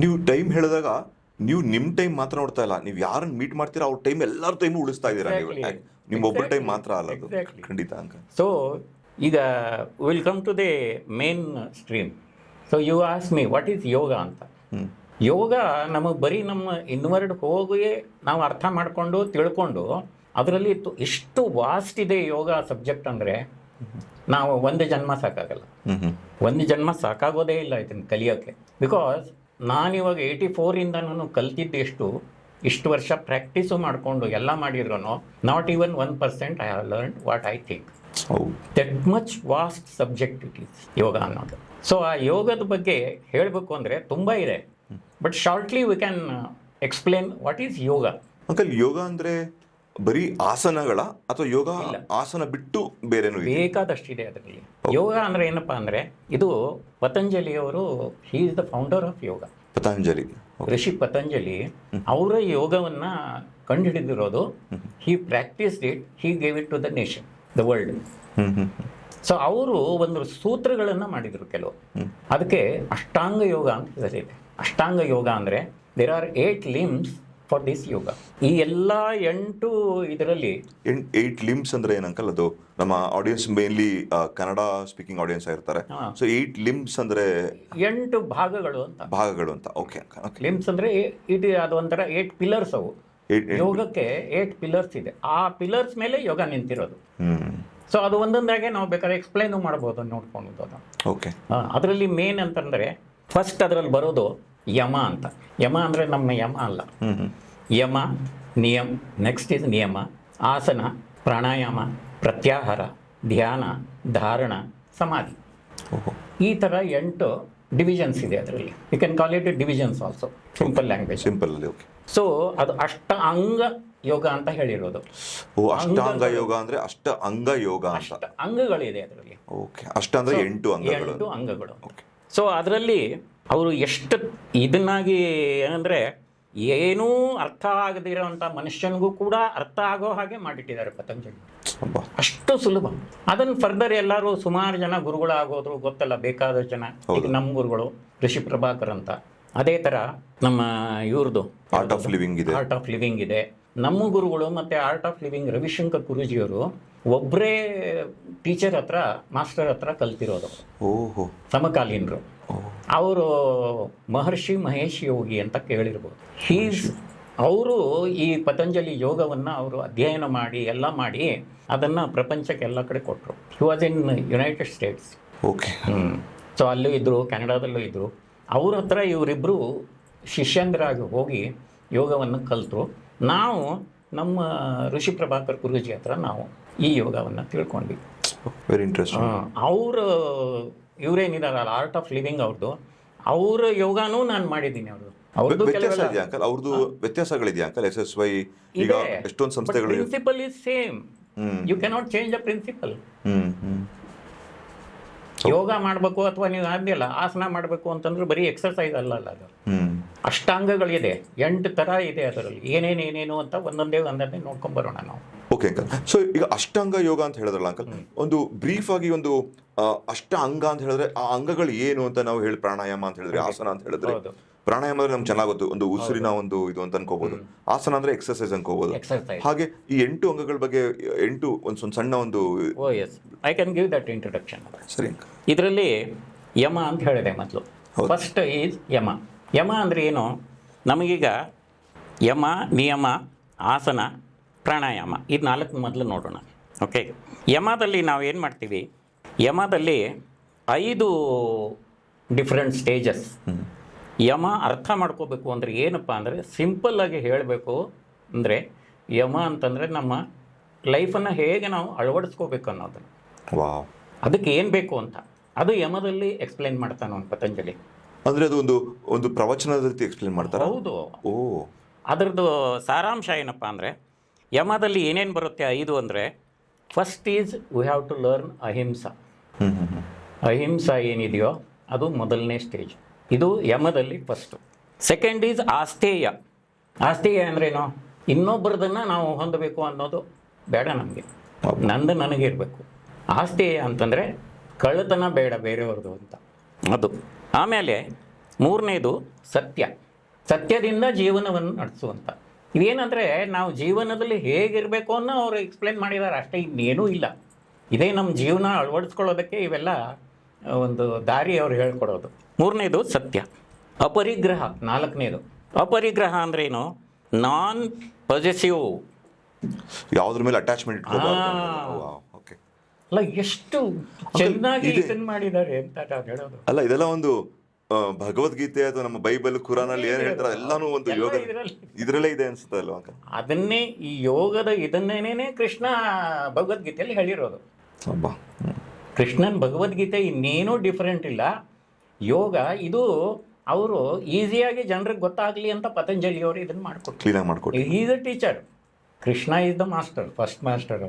ನೀವು ಟೈಮ್ ಹೇಳಿದಾಗ ನೀವು ನಿಮ್ಮ ಟೈಮ್ ಮಾತ್ರ ನೋಡ್ತಾ ಇಲ್ಲ, ನೀವು ಯಾರನ್ನ ಮೀಟ್ ಮಾಡ್ತೀರಾ ಅವ್ರ ಟೈಮ್ ಎಲ್ಲರ ಟೈಮು ಉಳಿಸ್ತಾ ಇದ್ದೀರಾ ನೀವು. ನಿಮ್ಮ ಒಬ್ಬರ ಟೈಮ್ ಮಾತ್ರ ಅಲ್ಲ ಅದು. ಖಂಡಿತ ಅಂಕ. ಸೊ ಈಗ will come to the mainstream. So you ask me what is yoga ಅಂತ. ಯೋಗ ನಮಗೆ ಬರೀ ನಮ್ಮ ಇನ್ವರ್ಡ್ ಹೋಗಿ ನಾವು ಅರ್ಥ ಮಾಡಿಕೊಂಡು ತಿಳ್ಕೊಂಡು ಅದರಲ್ಲಿ ಎಷ್ಟು ವಾಸ್ಟ್ ಇದೆ ಯೋಗ ಸಬ್ಜೆಕ್ಟ್ ಅಂದರೆ ನಾವು ಒಂದು ಜನ್ಮ ಸಾಕಾಗಲ್ಲ. ಒಂದು ಜನ್ಮ ಸಾಕಾಗೋದೇ ಇಲ್ಲ ಇದನ್ನು ಕಲಿಯೋಕ್ಕೆ. ಬಿಕಾಸ್ ನಾನಿವಾಗ 84ಇಂದ ನಾನು ಕಲ್ತಿದ್ದು ಇಷ್ಟು ವರ್ಷ ಪ್ರಾಕ್ಟೀಸು ಮಾಡಿಕೊಂಡು ಎಲ್ಲ ಮಾಡಿದ್ರು not even 1% I have learn what I think. That much vast subject it is yoga ಅನ್ನೋದು. ಸೊ ಆ ಯೋಗದ ಬಗ್ಗೆ ಹೇಳಬೇಕು ಅಂದರೆ ತುಂಬ ಇದೆ, but shortly we can explain what is yoga. Uncle, yoga ಅಂದರೆ ಬರೀ ಆಸನಗಳ ಅಥವಾ ಯೋಗ ಆಸನ ಬಿಟ್ಟು ಬೇರೆನೂ ಬೇಕಾದಷ್ಟಿದೆ ಅದರಲ್ಲಿ. ಯೋಗ ಅಂದರೆ ಏನಪ್ಪ ಅಂದರೆ ಇದು ಪತಂಜಲಿಯವರು, he is the founder of yoga. Patanjali, ಋಷಿ ಪತಂಜಲಿ ಅವರ ಯೋಗವನ್ನು ಕಂಡುಹಿಡಿದಿರೋದು. He practised it, he gave it to the nation, the world. So ಅವರು ಒಂದು ಸೂತ್ರಗಳನ್ನು ಮಾಡಿದರು ಕೆಲವು. ಅದಕ್ಕೆ ಅಷ್ಟಾಂಗ ಯೋಗ ಅಂತ ಹೆಸರಿದೆ. ಅಷ್ಟಾಂಗ ಯೋಗ ಅಂದರೆ there are 8 limbs for this yoga. ಈ ಎಲ್ಲ 8 ಇದರಲ್ಲಿ 8 limbs ಅಂದ್ರೆ ಏನಂಕಲ್? ಅದು ನಮ್ಮ audience mainly Kannada speaking audience ಆಗಿರ್ತಾರೆ. ಸೊ 8 limbs ಅಂದ್ರೆ 8 ಭಾಗಗಳು ಅಂತ. ಓಕೆ. ಲಿಮ್ಸ್ ಅಂದ್ರೆ ಅದು ಒಂಥರ 8 pillars ಅವು. ಯೋಗಕ್ಕೆ 8 pillars ಇದೆ. ಆ ಪಿಲ್ಲರ್ಸ್ ಮೇಲೆ ಯೋಗ ನಿಂತಿರೋದು. ಸೊ ಅದು ಒಂದೊಂದಾಗೆ ನಾವು ಬೇಕಾದ್ರೆ ಎಕ್ಸ್ಪ್ಲೈನ್ ಮಾಡ್ಬೋದು ನೋಡ್ಕೊಂಡು. ಓಕೆ. ಅದರಲ್ಲಿ ಮೇನ್ ಅಂತಂದರೆ ಫಸ್ಟ್ ಅದರಲ್ಲಿ ಬರೋದು ಯಮ ಅಂತ. ಯಮ ಅಂದರೆ ನಮ್ಮ ಯಮ ಅಲ್ಲ. ಯಮ, ನಿಯಮ, ನೆಕ್ಸ್ಟ್ ಇಸ್ ನಿಯಮ, ಆಸನ, ಪ್ರಾಣಾಯಾಮ, ಪ್ರತ್ಯಾಹಾರ, ಧ್ಯಾನ, ಧಾರಣ, ಸಮಾಧಿ. ಈ ಥರ 8 ಡಿವಿಷನ್ಸ್ ಇದೆ ಅದರಲ್ಲಿ. You can call it divisions also, simple language. Simple. So ಅದು ಅಷ್ಟಾಂಗ ಯೋಗ ಅಂತ ಹೇಳಿರೋದು. ಅಷ್ಟಾಂಗ ಯೋಗ ಅಂದ್ರೆ ಅಂಗ ಯೋಗ ಅಂತ ಅಂಗಗಳಿದೆ ಅದರಲ್ಲಿ. ಓಕೆ. ಅಷ್ಟ ಅಂದ್ರೆ 8 ಅಂಗಗಳು. ಸೊ ಅದರಲ್ಲಿ ಅವರು ಎಷ್ಟು ಇದನ್ನಾಗಿ ಏನಂದರೆ ಏನೂ ಅರ್ಥ ಆಗದಿರೋಂಥ ಮನುಷ್ಯನಿಗೂ ಕೂಡ ಅರ್ಥ ಆಗೋ ಹಾಗೆ ಮಾಡಿಟ್ಟಿದ್ದಾರೆ ಪತಂಜಲಿ. ಅಷ್ಟು ಸುಲಭ. ಅದನ್ನು ಫರ್ದರ್ ಎಲ್ಲರೂ ಸುಮಾರು ಜನ ಗುರುಗಳಾಗೋದ್ರು ಗೊತ್ತಲ್ಲ, ಬೇಕಾದಷ್ಟು ಜನ. ಈಗ ನಮ್ಮ ಗುರುಗಳು ಋಷಿ ಪ್ರಭಾಕರ್ ಅಂತ. ಅದೇ ಥರ ನಮ್ಮ ಇವ್ರದ್ದು ಆರ್ಟ್ ಆಫ್ ಲಿವಿಂಗ್ ಇದೆ. ನಮ್ಮ ಗುರುಗಳು ಮತ್ತು ಆರ್ಟ್ ಆಫ್ ಲಿವಿಂಗ್ ರವಿಶಂಕರ್ ಗುರೂಜಿಯವರು ಒಬ್ಬರೇ ಟೀಚರ್ ಹತ್ರ, ಮಾಸ್ಟರ್ ಹತ್ರ ಕಲ್ತಿರೋದು. ಸಮಕಾಲೀನರು. ಅವರು ಮಹರ್ಷಿ ಮಹೇಶ್ ಯೋಗಿ ಅಂತ ಕೇಳಿರ್ಬೋದು. ಅವರು ಈ ಪತಂಜಲಿ ಯೋಗವನ್ನು ಅವರು ಅಧ್ಯಯನ ಮಾಡಿ ಎಲ್ಲ ಮಾಡಿ ಅದನ್ನು ಪ್ರಪಂಚಕ್ಕೆ ಎಲ್ಲ ಕಡೆ ಕೊಟ್ಟರು. He was in United States. Okay. So ಅಲ್ಲೂ ಇದ್ದರು, ಕೆನಡಾದಲ್ಲೂ ಇದ್ದರು. ಅವ್ರ ಹತ್ರ ಇವರಿಬ್ಬರು ಶಿಷ್ಯಂದ್ರಾಗಿ ಹೋಗಿ ಯೋಗವನ್ನು ಕಲಿತರು. ನಾವು ನಮ್ಮ ಋಷಿ ಪ್ರಭಾಕರ್ ಗುರೂಜಿ ಹತ್ರ ನಾವು ಈ ಯೋಗವನ್ನು ತಿಳ್ಕೊಂಡ್ವಿ. Very interesting. ಅವರು ಇವರೇನಿದಾರಲ್ಲ ಆರ್ಟ್ ಆಫ್ ಲಿವಿಂಗ್ ಅವ್ರದ್ದು, ಅವ್ರ ಯೋಗಾನೂ ನಾನು ಮಾಡಿದ್ದೀನಿ. ಅವ್ರದ್ದು ವ್ಯತ್ಯಾಸಗಳಿದೆಯಾ ಅಂಕಲ್? SSY ಈಗ ಎಷ್ಟೊಂದು ಸಂಸ್ಥೆಗಳು, principle is same. You cannot change the principle. Yoga ಮಾಡಬೇಕು ಅಥವಾ ನೀವು ಆದ್ಯಲ್ಲ ಆಸನ ಮಾಡಬೇಕು ಅಂತಂದ್ರೆ ಬರೀ ಎಕ್ಸರ್ಸೈಸ್ ಅಲ್ಲ ಅದು. ಅಷ್ಟಾಂಗಗಳಿದೆ, 8 ಥರ ಇದೆ ಅದರಲ್ಲಿ. ಏನೇನು ಅಂತ ಒಂದೊಂದೇ ನೋಡ್ಕೊಂಬರೋಣ ನಾವು. Okay uncle. ಸೊ ಈಗ ಅಷ್ಟಾಂಗ ಯೋಗ ಅಂತ ಹೇಳಿದ್ರಲ್ಲ ಅಂಕಲ್, ಒಂದು ಬ್ರೀಫ್ ಆಗಿ ಒಂದು ಅಷ್ಟ ಅಂಗ ಅಂತ ಹೇಳಿದ್ರೆ ಆ ಅಂಗಗಳು ಏನು ಅಂತ ನಾವು ಹೇಳಿ, ಪ್ರಾಣಾಯಾಮ ಅಂತ ಹೇಳಿದ್ರೆ, ಆಸನ ಅಂತ ಹೇಳಿದ್ರೆ, ಪ್ರಾಣಾಯಾಮ ಅಂದ್ರೆ ನಮ್ಗೆ ಚೆನ್ನಾಗಿ ಗೊತ್ತು, ಒಂದು ಉಸಿರಿನ ಒಂದು ಇದು ಅಂತ ಅನ್ಕೋಬಹುದು. ಆಸನ ಅಂದ್ರೆ ಎಕ್ಸರ್ಸೈಸ್ ಅನ್ಕೋಬಹುದು. ಹಾಗೆ ಈ 8 ಅಂಗಗಳ ಬಗ್ಗೆ 8 ಒಂದು ಸಣ್ಣ ಒಂದು I can give that introduction. ಸರಿ. ಇದರಲ್ಲಿ ಯಮ ಅಂತ ಹೇಳಿದೆ ಮೊದಲು. ಫಸ್ಟ್ ಈಸ್ ಯಮ. ಯಮ ಅಂದರೆ ಏನು? ನಮಗೀಗ ಯಮ, ನಿಯಮ, ಆಸನ, ಪ್ರಾಣಾಯಾಮ ಇದು 4 ಮೊದಲು ನೋಡೋಣ. ಓಕೆ. ಯಮದಲ್ಲಿ ನಾವು ಏನು ಮಾಡ್ತೀವಿ? ಯಮದಲ್ಲಿ 5 ಡಿಫ್ರೆಂಟ್ ಸ್ಟೇಜಸ್. ಯಮ ಅರ್ಥ ಮಾಡ್ಕೋಬೇಕು ಅಂದರೆ ಏನಪ್ಪ ಅಂದರೆ, ಸಿಂಪಲ್ಲಾಗಿ ಹೇಳಬೇಕು ಅಂದರೆ, ಯಮ ಅಂತಂದರೆ ನಮ್ಮ ಲೈಫನ್ನು ಹೇಗೆ ನಾವು ಅಳವಡಿಸ್ಕೋಬೇಕು ಅನ್ನೋದು. ಅದಕ್ಕೆ ಏನು ಬೇಕು ಅಂತ ಅದು ಯಮದಲ್ಲಿ ಎಕ್ಸ್ಪ್ಲೇನ್ ಮಾಡ್ತಾನೆ ಅವನು ಪತಂಜಲಿ. ಅಂದರೆ ಅದು ಒಂದು ಪ್ರವಚನದ ರೀತಿ ಎಕ್ಸ್ಪ್ಲೇನ್ ಮಾಡ್ತಾರೆ. ಹೌದು. ಅದರದ್ದು ಸಾರಾಂಶ ಏನಪ್ಪ ಅಂದರೆ, ಯಮದಲ್ಲಿ ಏನೇನು ಬರುತ್ತೆ 5 ಅಂದರೆ, first is we have to learn ahimsa. ಅಹಿಂಸಾ ಏನಿದೆಯೋ ಅದು ಮೊದಲನೇ ಸ್ಟೇಜ್. ಇದು ಯಮದಲ್ಲಿ ಫಸ್ಟು. Second is asteya. ಆಸ್ತೇಯ ಅಂದ್ರೇನು? ಇನ್ನೊಬ್ಬರದನ್ನು ನಾವು ಹೊಂದಬೇಕು ಅನ್ನೋದು ಬೇಡ ನಮಗೆ, ನಂದು ನನಗೆ ಇರಬೇಕು. ಆಸ್ತೇಯ ಅಂತಂದರೆ ಕಳ್ಳತನ ಬೇಡ ಬೇರೆಯವ್ರದ್ದು ಅಂತ ಅದು. ಆಮೇಲೆ ಮೂರನೇದು ಸತ್ಯ. ಸತ್ಯದಿಂದ ಜೀವನವನ್ನು ನಡೆಸುವಂಥ. ಇದೇನಂದರೆ ನಾವು ಜೀವನದಲ್ಲಿ ಹೇಗಿರಬೇಕು ಅನ್ನೋ ಅವರು ಎಕ್ಸ್ಪ್ಲೇನ್ ಮಾಡಿದ್ದಾರೆ ಅಷ್ಟೇ, ಇನ್ನೇನೂ ಇಲ್ಲ. ಇದೇ ನಮ್ಮ ಜೀವನ ಅಳವಡಿಸ್ಕೊಳ್ಳೋದಕ್ಕೆ ಇವೆಲ್ಲ ಒಂದು ದಾರಿ ಅವ್ರು ಹೇಳ್ಕೊಡೋದು. ಮೂರನೇದು ಸತ್ಯ. ಅಪರಿಗ್ರಹ ನಾಲ್ಕನೇದು. ಅಪರಿಗ್ರಹ ಅಂದ್ರೇನು? ನಾನ್ ಪೊಸೆಸಿವ್. ಯಾವುದ್ರ ಮೇಲೆ ಅಟ್ಯಾಚ್ಮೆಂಟ್ ಇಟ್ಕೋಬಾರ್ದು. ಓಕೆ. ಅಲ್ಲ ಎಷ್ಟು ಚೆನ್ನಾಗಿ ಇದನ್ನು ಮಾಡಿದ್ದಾರೆ ಅಂತ ನಾವು ಹೇಳೋದು. ಅಲ್ಲ ಇದೆಲ್ಲ ಒಂದು ಭಗವದ್ಗೀತೆ ಅಥವಾ ನಮ್ಮ ಬೈಬಲ್ ಕುರಾನಲ್ಲಿ ಏನು ಹೇಳ್ತಾರೆ ಎಲ್ಲಾನು ಒಂದು ಯೋಗ ಇದರಲ್ಲೇ ಇದೆ ಅನ್ಸುತ್ತೆ ಅಲ್ವಾ? ಅದನ್ನೇ ಈ ಯೋಗದ ಇದನ್ನೇನೇ ಕೃಷ್ಣ ಭಗವದ್ಗೀತೆಯಲ್ಲಿ ಹೇಳಿರೋದು. ಕೃಷ್ಣನ್ ಭಗವದ್ಗೀತೆ ಇನ್ನೇನೂ ಡಿಫರೆಂಟ್ ಇಲ್ಲ. ಯೋಗ ಇದು ಅವರು ಈಸಿಯಾಗಿ ಜನರಿಗೆ ಗೊತ್ತಾಗಲಿ ಅಂತ ಪತಂಜಲಿಯವರು ಇದನ್ನು ಮಾಡಿಕೊಟ್ಟು ಕ್ಲೀನಾಗಿ ಮಾಡಿಕೊಟ್ಟು. Is a teacher. Krishna is the master, first master.